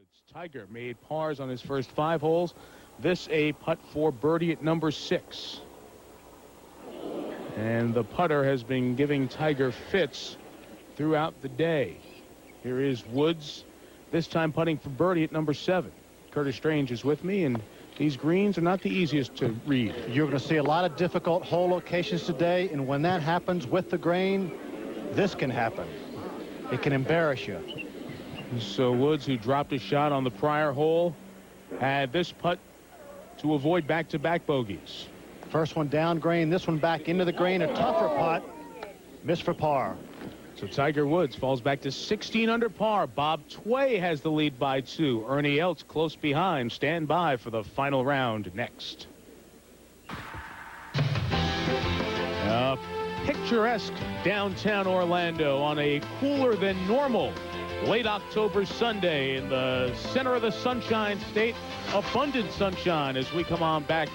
Woods. Tiger made pars on his first 5 holes. This a putt for birdie at number 6. And the putter has been giving Tiger fits throughout the day. Here is Woods, this time putting for birdie at number 7. Curtis Strange is with me, and these greens are not the easiest to read. You're going to see a lot of difficult hole locations today, and when that happens with the grain, this can happen. It can embarrass you. So Woods, who dropped a shot on the prior hole, had this putt to avoid back-to-back bogeys. First one down green, this one back into the green, a tougher putt. Missed for par. So Tiger Woods falls back to 16 under par. Bob Tway has the lead by 2. Ernie Els close behind. Stand by for the final round next. Picturesque downtown Orlando on a cooler than normal late October Sunday in the center of the Sunshine State. Abundant sunshine as we come on back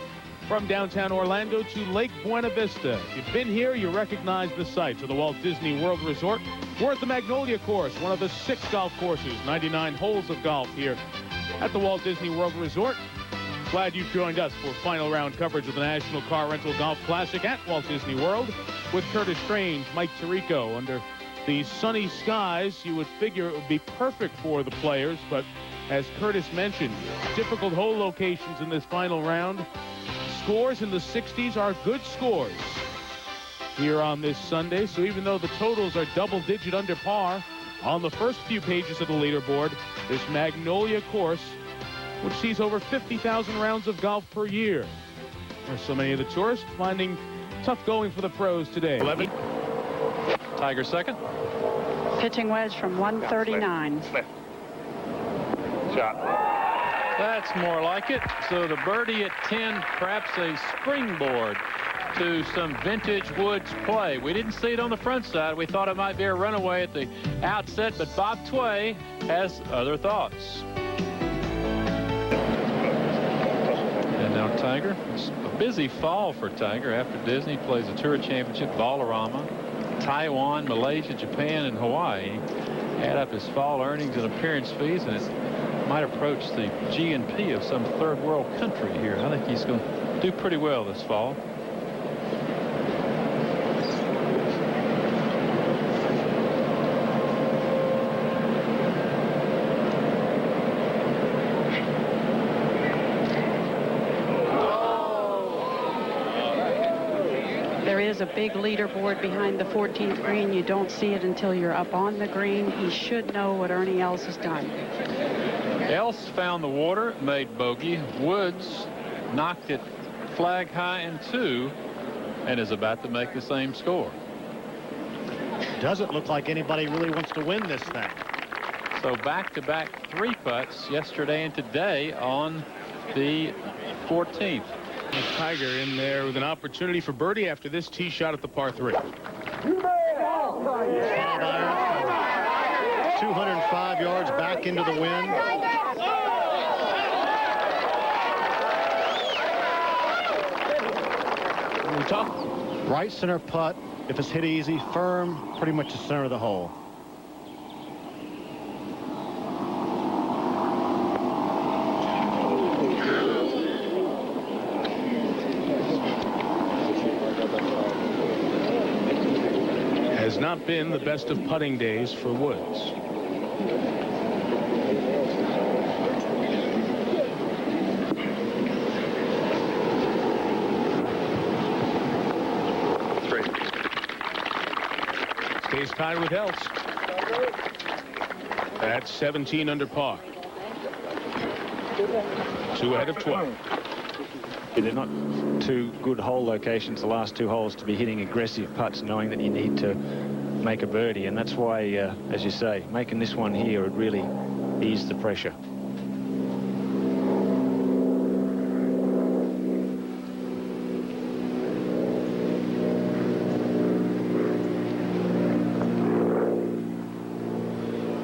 from downtown Orlando to Lake Buena Vista. If you've been here, you recognize the sights of the Walt Disney World Resort. We're at the Magnolia Course, one of the 6 golf courses, 99 holes of golf here at the Walt Disney World Resort. Glad you've joined us for final round coverage of the National Car Rental Golf Classic at Walt Disney World with Curtis Strange, Mike Tirico. Under the sunny skies, you would figure it would be perfect for the players, but as Curtis mentioned, difficult hole locations in this final round. Scores in the 60s are good scores here on this Sunday. So even though the totals are double-digit under par on the first few pages of the leaderboard, this Magnolia course, which sees over 50,000 rounds of golf per year. There's so many of the tourists finding tough going for the pros today. 11. Tiger second. Pitching wedge from 139. Shot. That's more like it. So the birdie at 10, perhaps a springboard to some vintage Woods play. We didn't see it on the front side. We thought it might be a runaway at the outset, but Bob Tway has other thoughts. And now Tiger. It's a busy fall for Tiger after Disney plays a Tour Championship, Ballarama, Taiwan, Malaysia, Japan, and Hawaii. Add up his fall earnings and appearance fees, and it might approach the G&P of some third world country here. I think he's going to do pretty well this fall. There is a big leaderboard behind the 14th green. You don't see it until you're up on the green. He should know what Ernie Els has done. Els found the water, made bogey. Woods knocked it flag high in 2 and is about to make the same score. Doesn't look like anybody really wants to win this thing. So back-to-back 3 putts yesterday and today on the 14th. Tiger in there with an opportunity for birdie after this tee shot at the par 3. 205 yards back into the wind. Right center putt. If it's hit easy, firm, pretty much the center of the hole. Has not been the best of putting days for Woods. Stays tied with Els. That's 17 under par. 2 ahead of 12. They're not 2 good hole locations, the last 2 holes, to be hitting aggressive putts, knowing that you need to make a birdie. And that's why, as you say, making this one here would really ease the pressure.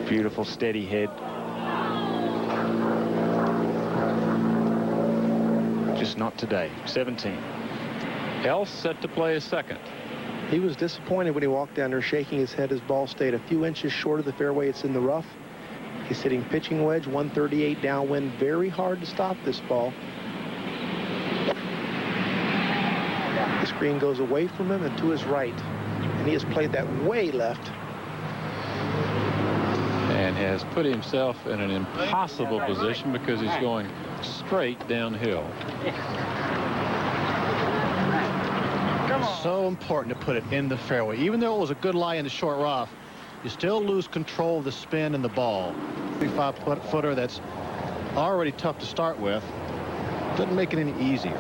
Beautiful steady head. Just not today. 17. Els set to play a second. He was disappointed when he walked down there shaking his head. His ball stayed a few inches short of the fairway. It's in the rough. He's hitting pitching wedge, 138 downwind. Very hard to stop this ball. The screen goes away from him and to his right. And he has played that way left. And has put himself in an impossible position because he's going straight downhill. So important to put it in the fairway. Even though it was a good lie in the short rough, you still lose control of the spin and the ball. 35-footer that's already tough to start with. Doesn't make it any easier.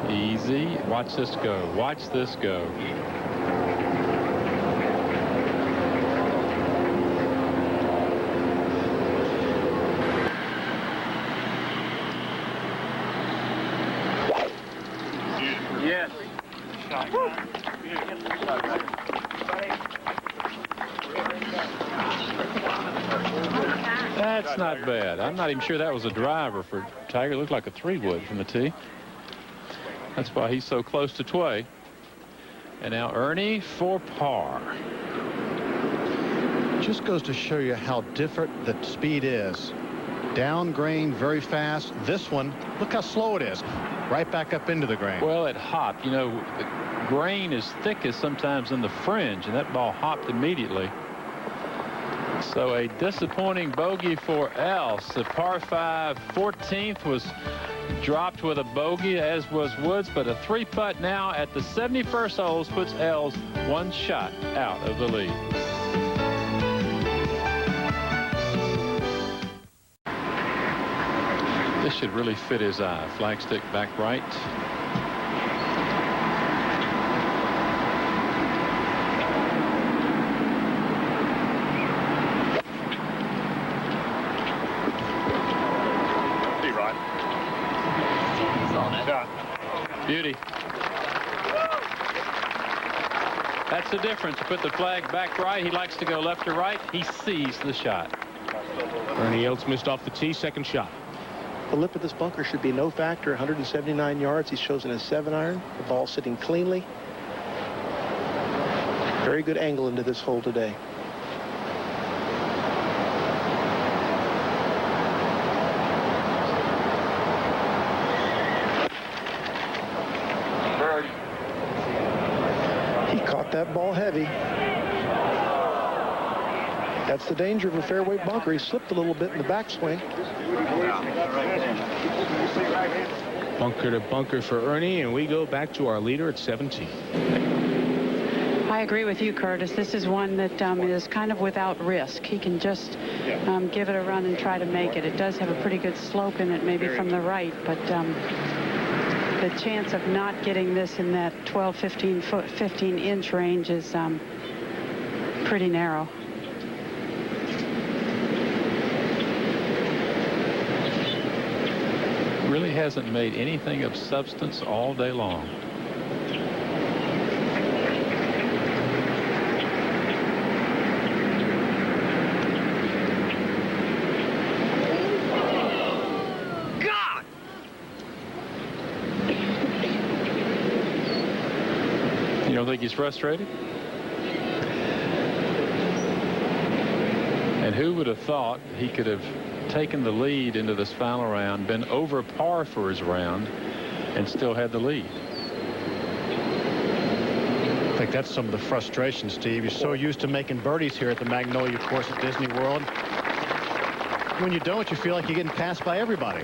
Easy. Watch this go. Watch this go. Yes. That's not bad. I'm not even sure that was a driver for Tiger. It looked like a 3-wood from the tee. That's why he's so close to Tway. And now Ernie for par. Just goes to show you how different the speed is. Down grain very fast. This one, look how slow it is. Right back up into the grain. Well, it hopped. You know, the grain is thickest sometimes in the fringe, and that ball hopped immediately. So a disappointing bogey for Els. The par 5 14th was dropped with a bogey, as was Woods, but a 3-putt now at the 71st hole puts Els 1 shot out of the lead. This should really fit his eye. Flagstick back right. Beauty. That's the difference. You put the flag back right. He likes to go left or right. He sees the shot. Ernie Els missed off the tee. Second shot. The lip of this bunker should be no factor. 179 yards. He's chosen a 7-iron. The ball sitting cleanly. Very good angle into this hole today. That ball heavy. That's the danger of a fairway bunker. He slipped a little bit in the backswing. Bunker to bunker for Ernie, and we go back to our leader at 17. I agree with you, Curtis. This is one that is kind of without risk. He can just give it a run and try to make it. It does have a pretty good slope in it, maybe from the right, but the chance of not getting this in that 12, 15-inch range is pretty narrow. Really hasn't made anything of substance all day long. You don't think he's frustrated? And who would have thought he could have taken the lead into this final round, been over par for his round, and still had the lead? I think that's some of the frustration, Steve. You're so used to making birdies here at the Magnolia course at Disney World. When you don't, you feel like you're getting passed by everybody.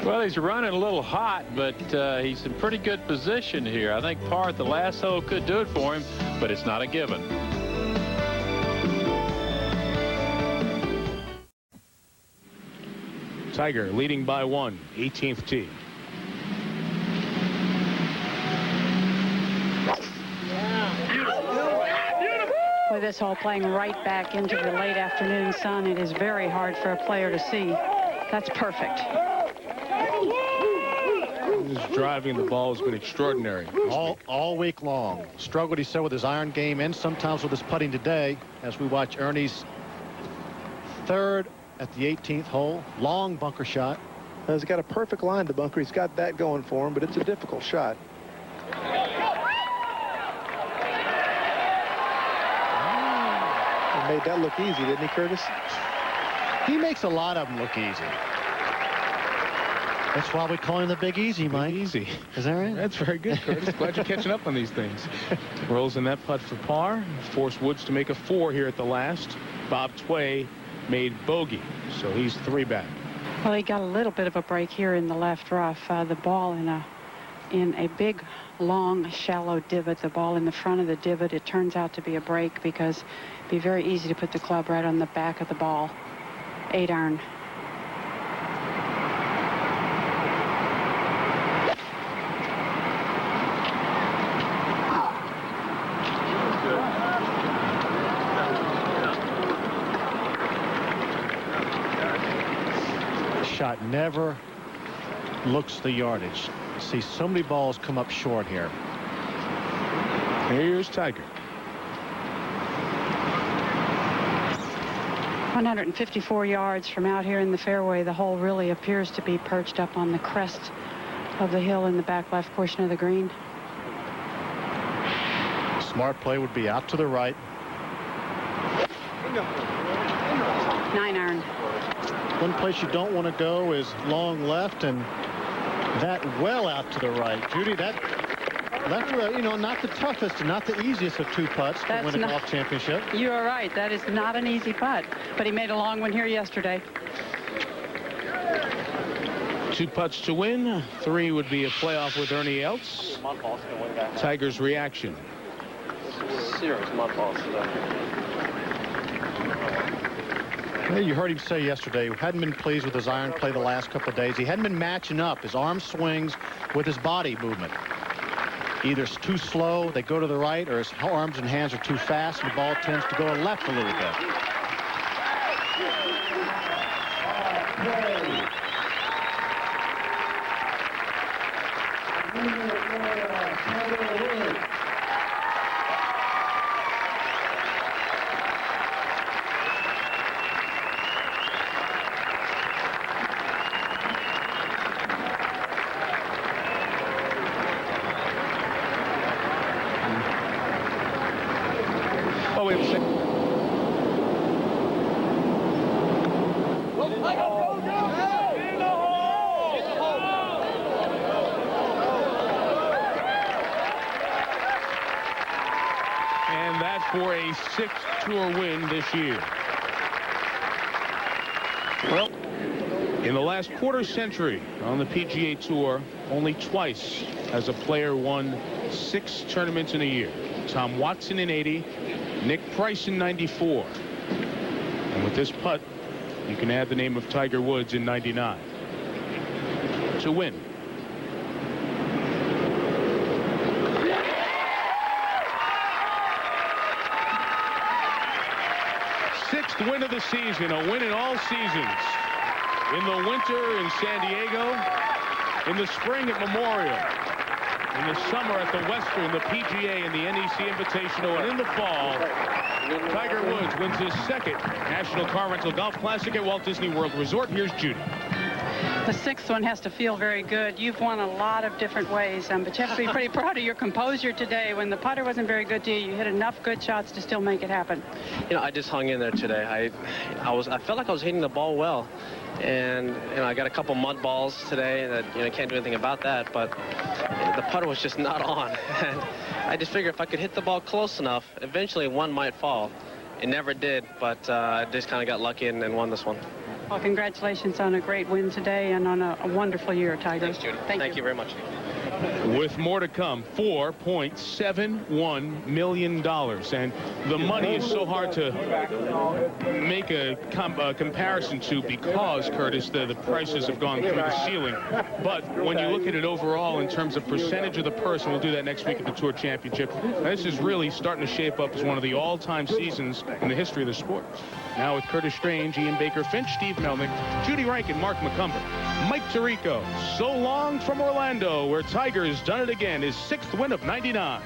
Well, he's running a little hot, but he's in pretty good position here. I think par at the last hole could do it for him, but it's not a given. Tiger leading by 1, 18th tee. With this hole playing right back into the late afternoon sun, it is very hard for a player to see. That's perfect. His driving the ball has been extraordinary. All week long. Struggled, he said, with his iron game and sometimes with his putting today, as we watch Ernie's third at the 18th hole. Long bunker shot. He's got a perfect line to the bunker. He's got that going for him, but it's a difficult shot. He made that look easy, didn't he, Curtis? He makes a lot of them look easy. That's why we call him the Big Easy, Mike. Big Easy. Is that right? That's very good, Curtis. Glad you're catching up on these things. Rolls in that putt for par. Forced Woods to make a 4 here at the last. Bob Tway made bogey, so he's 3 back. Well, he got a little bit of a break here in the left rough. The ball in a big, long, shallow divot. The ball in the front of the divot. It turns out to be a break because it'd be very easy to put the club right on the back of the ball. 8 iron. Shot never looks the yardage. See so many balls come up short here. Here's Tiger. 154 yards from out here in the fairway. The hole really appears to be perched up on the crest of the hill in the back left portion of the green. Smart play would be out to the right. 9 iron. One place you don't want to go is long left, and that well out to the right. Judy, that left, you know, not the toughest and not the easiest of 2 putts to win a golf championship. You are right. That is not an easy putt, but he made a long one here yesterday. 2 putts to win. 3 would be a playoff with Ernie Els. Tiger's reaction. Serious mud balls today. Well, you heard him say yesterday he hadn't been pleased with his iron play the last couple of days. He hadn't been matching up his arm swings with his body movement. Either it's too slow, they go to the right, or his arms and hands are too fast, and the ball tends to go left a little bit. Oh, wait a second. And that's for a 6th tour win this year. Well, in the last quarter century on the PGA Tour, only twice has a player won 6 tournaments in a year. Tom Watson in 80, Nick Price in 94. And with this putt, you can add the name of Tiger Woods in 99 to win. Sixth win of the season, a win in all seasons. In the winter in San Diego, in the spring at Memorial, in the summer at the Western, the PGA, and the NEC Invitational, and in the fall, Tiger Woods wins his 2nd National Car Rental Golf Classic at Walt Disney World Resort. Here's Judy. The 6th one has to feel very good. You've won a lot of different ways, but you have to be pretty proud of your composure today. When the putter wasn't very good to you, you hit enough good shots to still make it happen. You know, I just hung in there today. I felt like I was hitting the ball well. And, you know, I got a couple mud balls today that, you know, can't do anything about that, but the putter was just not on. And I just figured if I could hit the ball close enough, eventually one might fall. It never did, but I just kind of got lucky and won this one. Well, congratulations on a great win today and on a wonderful year, Tiger. Thanks, Judy. Thank you very much. With more to come, $4.71 million. And the money is so hard to make a comparison to because, Curtis, the prices have gone through the ceiling. But when you look at it overall in terms of percentage of the purse, and we'll do that next week at the Tour Championship, this is really starting to shape up as one of the all-time seasons in the history of the sport. Now with Curtis Strange, Ian Baker Finch, Steve Melnick, Judy Rankin, Mark McCumber, Mike Tirico. So long from Orlando, where Tiger's done it again, his 6th win of 99.